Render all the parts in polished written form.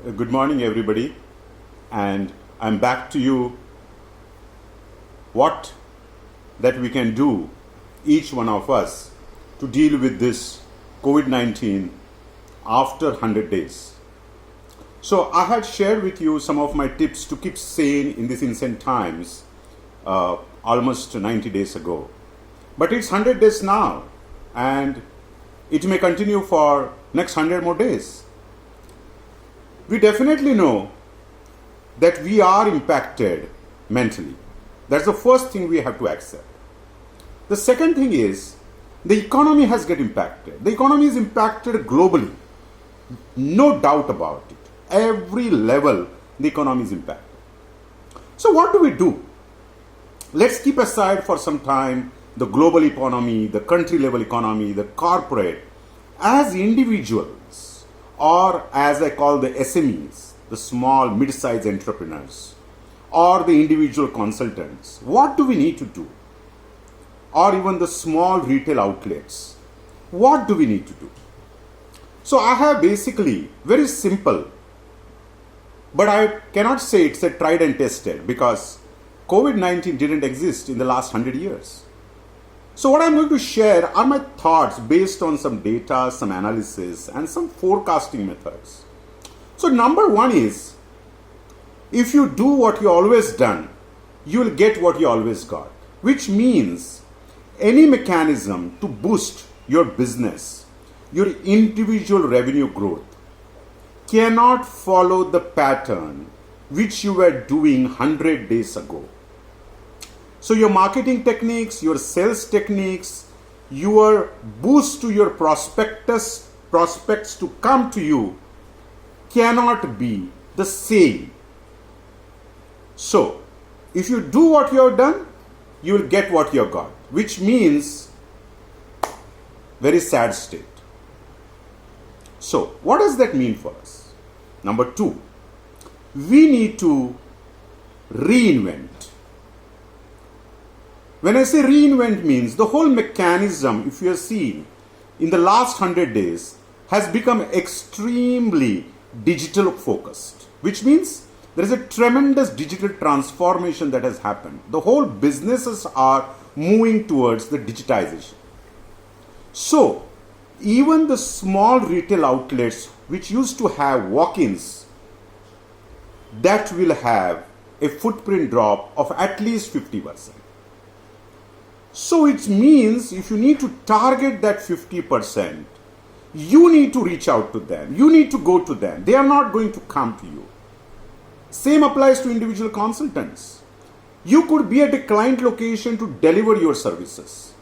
Good morning, everybody, and I'm back to you. What that we can do, each one of us, to deal with this COVID-19 after 100 days. So I had shared with you some of my tips to keep sane in these insane times almost 90 days ago. But it's 100 days now, and it may continue for next 100 more days. We definitely know that we are impacted mentally. That's the first thing we have to accept. The second thing is the economy has get impacted. The economy is impacted globally. No doubt about it. Every level the economy is impacted. So what do we do? Let's keep aside for some time the global economy, the country level economy, the corporate. As individuals, or as I call the SMEs, the small mid-sized entrepreneurs, or the individual consultants, what do we need to do? Or even the small retail outlets, what do we need to do? So I have basically very simple, but I cannot say it's a tried and tested because COVID-19 didn't exist in the last 100 years. So what I'm going to share are my thoughts based on some data, some analysis, and some forecasting methods. So number one is, if you do what you always done, you will get what you always got. Which means any mechanism to boost your business, your individual revenue growth, cannot follow the pattern which you were doing 100 days ago. So your marketing techniques, your sales techniques, your boost to your prospects to come to you cannot be the same. So if you do what you have done, you will get what you have got, which means very sad state. So what does that mean for us? Number two, we need to reinvent. When I say reinvent means the whole mechanism, if you have seen in the last 100 days, has become extremely digital focused, which means there is a tremendous digital transformation that has happened. The whole businesses are moving towards the digitization. So even the small retail outlets which used to have walk-ins, that will have a footprint drop of at least 50%. So it means if you need to target that 50%, you need to reach out to them. You need to go to them. They are not going to come to you. Same applies to individual consultants. You could be at a client location to deliver your services,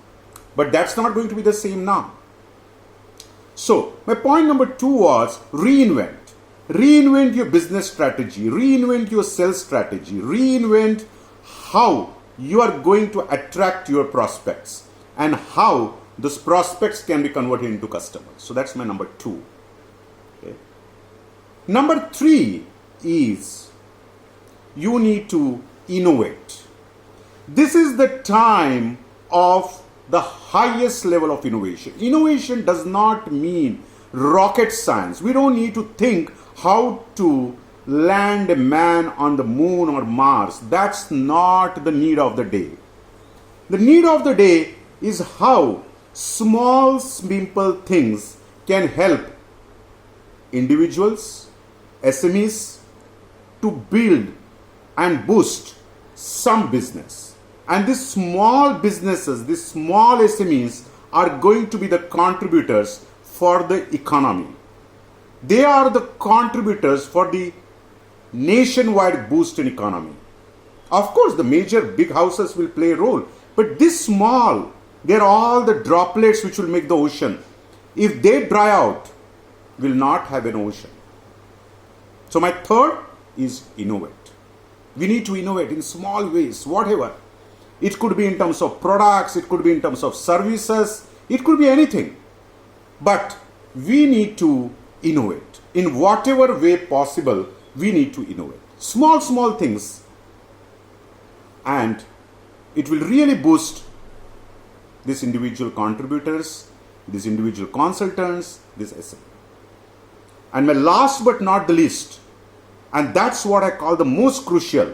but that's not going to be the same now. So my point number two was reinvent. Reinvent your business strategy. Reinvent your sales strategy. Reinvent how you are going to attract your prospects and how those prospects can be converted into customers. So that's my number two. Okay. Number three is you need to innovate. This is the time of the highest level of innovation. Innovation does not mean rocket science. We don't need to think how to land a man on the moon or Mars. That's not the need of the day. The need of the day is how small, simple things can help individuals, SMEs, to build and boost some business. And these small businesses, these small SMEs are going to be the contributors for the economy. They are the contributors for the nationwide boost in economy. Of course, the major big houses will play a role, but this small, they're all the droplets which will make the ocean. If they dry out, we'll not have an ocean. So my third is innovate. We need to innovate in small ways, whatever. It could be in terms of products, it could be in terms of services, it could be anything. But we need to innovate. In whatever way possible, we need to innovate. Small things. And it will really boost these individual contributors, these individual consultants, this SME. And my last but not the least And that's what I call the most crucial.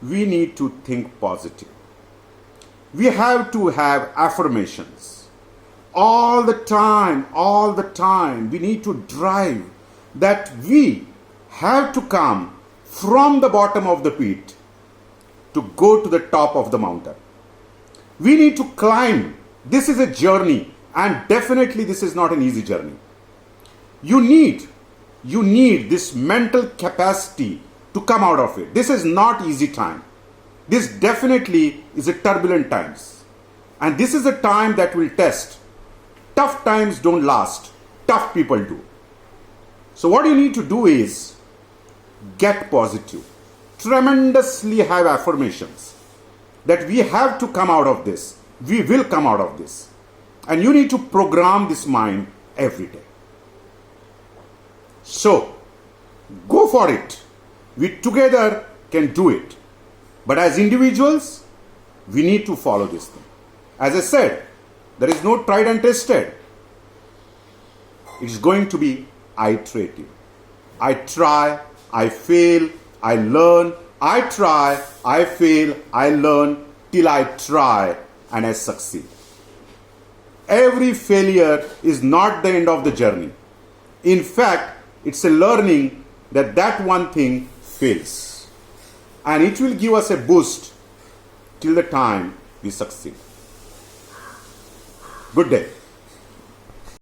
We need to think positive. We have to have affirmations. All the time, we need to drive that we have to come from the bottom of the pit to go to the top of the mountain. We need to climb. This is a journey, and definitely this is not an easy journey. You need this mental capacity to come out of it. This is not easy time. This definitely is a turbulent times. And this is a time that will test. Tough times don't last. Tough people do. So what you need to do is get positive. Tremendously have affirmations that we have to come out of this. We will come out of this. And you need to program this mind every day. So, go for it. We together can do it. But as individuals, we need to follow this thing. As I said, there is no tried and tested. It's going to be iterative. I try, I fail, I learn. I try, I fail, I learn till I try and I succeed. Every failure is not the end of the journey. In fact, it's a learning that one thing fails. And it will give us a boost till the time we succeed. Good day.